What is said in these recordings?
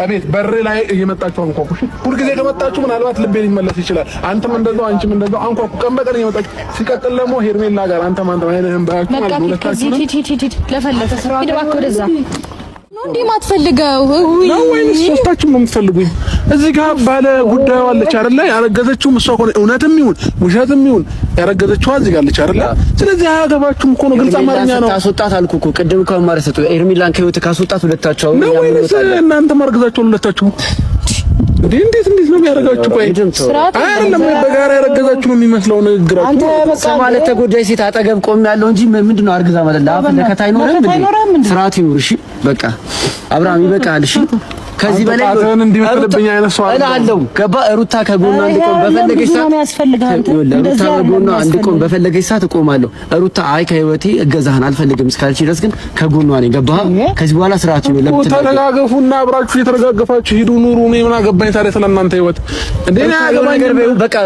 ቤት በር ላይ እየመጣችሁ አንኳኩ። ሁልጊዜ ከመጣችሁ ምናልባት ልቤ ሊመለስ ይችላል። አንተም እንደዛው አንቺም እንደዛው አንኳኩ። ቀን በቀን እየመጣችሁ ሲቀጥል ደግሞ ሄርሜላ ጋር አንተም አይነህም ባያችሁ ማለት ነው። ለታችሁ ለፈለተ ስራ ይደባክ ወደዛ እንዴ ማትፈልገው ነው ወይስ ሶስታችሁም ነው የምትፈልጉኝ? እዚህ ጋር ባለ ጉዳዩ አለች አይደለ? ያረገዘችው እሷ እኮ እውነትም ይሁን ውሸትም ይሁን ያረገዘችው እዚህ ጋር አለች አይደለ? ስለዚህ አያገባችሁም እኮ ነው። ግልጽ አማርኛ ነው። ካስወጣት አልኩ እኮ ቅድም እኮ ማረሰቱ ኤርሚላን ከህይወት ካስወጣት ሁለታችሁ ነው ወይስ እናንተ ማርገዛችሁ ሁለታችሁ? እንዴት ነው የሚያረጋችሁ? ቆይ አይደለም በጋራ ያረገዛችሁ ነው የሚመስለው ንግግራችሁ። አንተ ማለት ተጎዳይ ሴት አጠገብ ቆም ያለው እንጂ ምንድነው አርግዛ ማለት ለአፍ ለከታ አይኖርም እንዴ? ስርዓት ይኑር። እሺ በቃ አብርሃም ይበቃል። እሺ ከዚህ በላይ አንተን እንዲመጥልብኝ አይነት ሰው አለው። ገባ ሩታ ከጎኗ እንድቆም በፈለገች ሰዓት ሩታ ከጎኗ እንድቆም በፈለገች ሰዓት እቆማለሁ። ሩታ አይ ከህይወቴ እገዛህን አልፈልግም እስካልሽ ድረስ ግን ከጎኗ ነኝ። ገባ ከዚህ በኋላ ስርዓት ነው። ለምን ተረጋገፉና አብራችሁ የተረጋገፋችሁ ሂዱ ኑሩ። እኔ ምን አገባኝ ታዲያ ስለእናንተ ህይወት እንደኔ አገባኝ። በቃ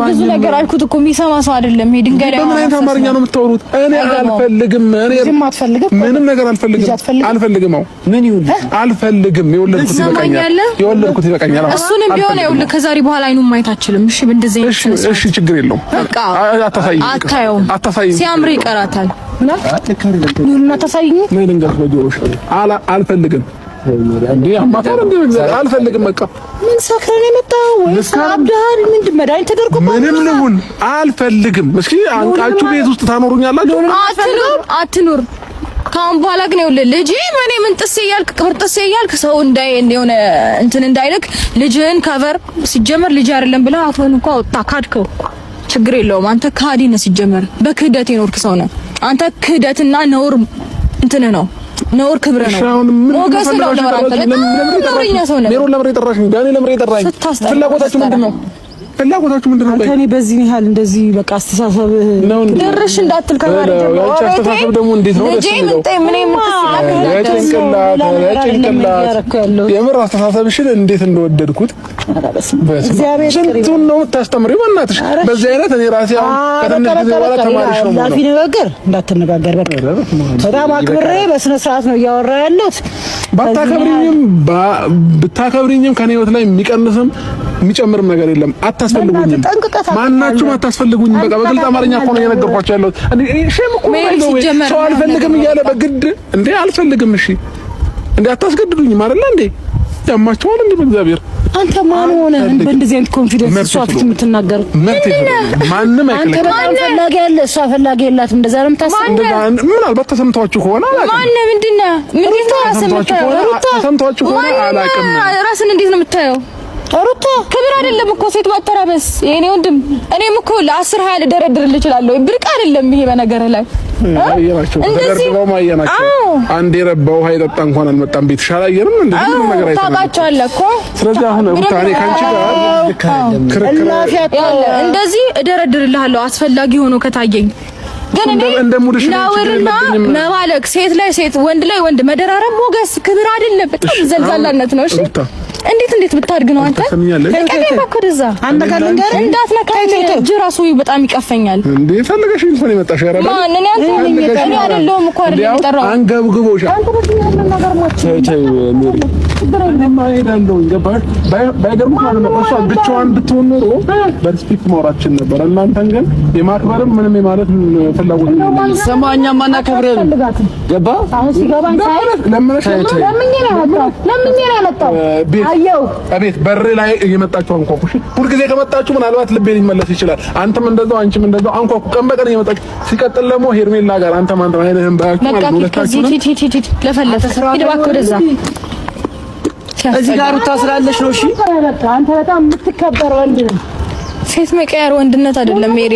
ብዙ ነገር አልኩት እኮ የሚሰማ ሰው አይደለም። ይሄ ድንጋይ ላይ ምን አይነት አማርኛ ነው የምታወሩት? እኔ አልፈልግም። ምንም ነገር አልፈልግም። ምን ይሁን አልፈልግም። የወለድኩት ይበቃኛል። እሱንም ቢሆን ይኸውልህ ከዛሬ በኋላ አይኑን ማየት አችልም። እሺ በእንደዚህ አይነት እሺ ችግር የለውም። በቃ አታሳይም። ሲያምር ይቀራታል። ኑና ታሳይኝ። ምን ልንገርሽ በጆሮሽ አልፈልግም። እንዴ አማታር እንዴ አልፈልግም። በቃ ምን ሰክረን የመጣው ወይስ አብዳል? ምንድን መድኃኒት ተደርጎ ምንም ልሁን አልፈልግም። እስኪ አንቃችሁ ቤት ውስጥ ታኖሩኛላችሁ። አትኑር ካሁን በኋላ ግን ይኸውልህ ልጅ ምን ጥሴ እያልክ ቅብር ጥሴ እያልክ ሰው የሆነ እንትን እንዳይልክ ልጅህን ከቨር ሲጀመር ልጅ አይደለም ብለህ አፍህን እንኳን ወጣ ካድከው። ችግር የለውም አንተ ካዲ ነህ። ሲጀመር በክህደት የኖርክ ሰው ነህ አንተ። ክህደትና ነውር እንትን ነው ነውር ክብር ነው። ሞገስ ነው ለማለት ነውርኛ ሰው ነህ። ሜሮን ለምሬ ጠራሽኝ። ዳኒ ለምሬ ጠራኝ። ፍላጎታችሁ ምንድነው? አንተ እኔ በዚህ ያህል እንደዚህ በቃ አስተሳሰብ ድርሽ እንዳትል ከማለት ነው። አስተሳሰብ ደግሞ እንዴት ነው ደስ የሚለው? የምር አስተሳሰብሽን እንዴት እንደወደድኩት ስንቱን ነው የምታስተምሪው? በእናትሽ በዚህ አይነት እኔ ራሴ አሁን ከትንሽ ጊዜ በኋላ ተማሪሽ ነው ማለት ነው። ነገር እንዳትነጋገር በቃ በጣም አክብሬ በስነ ስርዓት ነው እያወራ ያለሁት። ብታከብሪኝም ከኔ ህይወት ላይ የሚቀንስም የሚጨምርም ነገር የለም። አታስፈልጉኝም፣ ማናችሁም አታስፈልጉኝም። በቃ በግልጽ አማርኛ እኮ ነው እየነገርኳቸው ያለሁት። ሼም እኮ ነው ሰው አልፈልግም እያለ በግድ እንዴ አልፈልግም። እሺ እንዴ አታስገድዱኝም አይደለ እንዴ? ያማችኋል እንዴ በእግዚአብሔር። አንተ ማን ሆነ በእንደዚህ አይነት ኮንፊደንስ እሷ ፊት የምትናገረው? ማንም አይከለከል። አንተ ፈላጊ ያለ እሷ ፈላጊ የላትም። እንደዛ ነው የምታስበው? ምናልባት ተሰምቷችሁ ከሆነ አላውቅም። ማን ምንድነው ተሰምቷችሁ ከሆነ አላውቅም። ራስን እንዴት ነው የምታየው? ሩታ ክብር አይደለም እኮ ሴት ባተራበስ የኔ ወንድም። እኔም እኮ ለ10 20 ልደረድርልህ እችላለሁ። ብርቅ አይደለም ይሄ በነገር ላይ አየናቸው ተደርድረው ማየናቸው። አንዴ ረባው ሃይጠጣ እንኳን አልመጣም። ቤት ሻላየንም እንደዚህ ነው ነገር አይተናል። ታውቃቸዋለህ እኮ። ስለዚህ አሁን ሩታ እኔ ካንቺ ጋር እንደዚህ እደረድርልሃለሁ አስፈላጊ ሆኖ ከታየኝ። ግን እኔ ነውርና መባለቅ ሴት ላይ ሴት ወንድ ላይ ወንድ መደራረብ ሞገስ ክብር አይደለም። በጣም ዘልዛላነት ነው። እሺ እንዴት ብታድግ ነው አንተ? ለቀቀኝ በኩርዛ አንደጋለን ጋር እንዳትነካኝ። እጅ ራሱ በጣም ይቀፈኛል። እንዴ ፈልገሽ እንኳን የመጣሽ ያራዳ ማን እኔ አንተ እኔ አይደለሁም እኮ አይደለም የጠራው አንገብግቦሽ አንተ በዚህ ያለው ነገር ማች ሜሪ ማይዳለው ገባሽ? ባይገርም ማለት ነው እሷ ብቻዋን ብትሆን ኖሮ በሪስፔክት ማውራችን ነበር። እናንተን ግን የማክበርም ምንም የማለት ፍላጎት ነው። ሰማኛ ማና ከብረን ገባ አሁን ሲገባኝ ሳይ ለምን ነው ያመጣው? ቤት በር ላይ እየመጣችሁ አንኳኩ። ሁልጊዜ ከመጣችሁ ምናልባት ልቤ ሊመለስ ይችላል። አንተም እንደዛው አንቺም እንደዛው አንኳኩ። ቀን በቀን እየመጣችሁ ሲቀጥል ደግሞ ሄርሜላ ጋር አንተም አይነህም ባያችሁ ማለት ነው። ለታችሁ ለፈለተ ስራ ይደባክ ወደዛ እዚህ ጋር ሩታ ስላለሽ ነው። እሺ አንተ በጣም የምትከበር ወንድ ነህ። ሴት መቀየር ወንድነት አይደለም ሜሪ።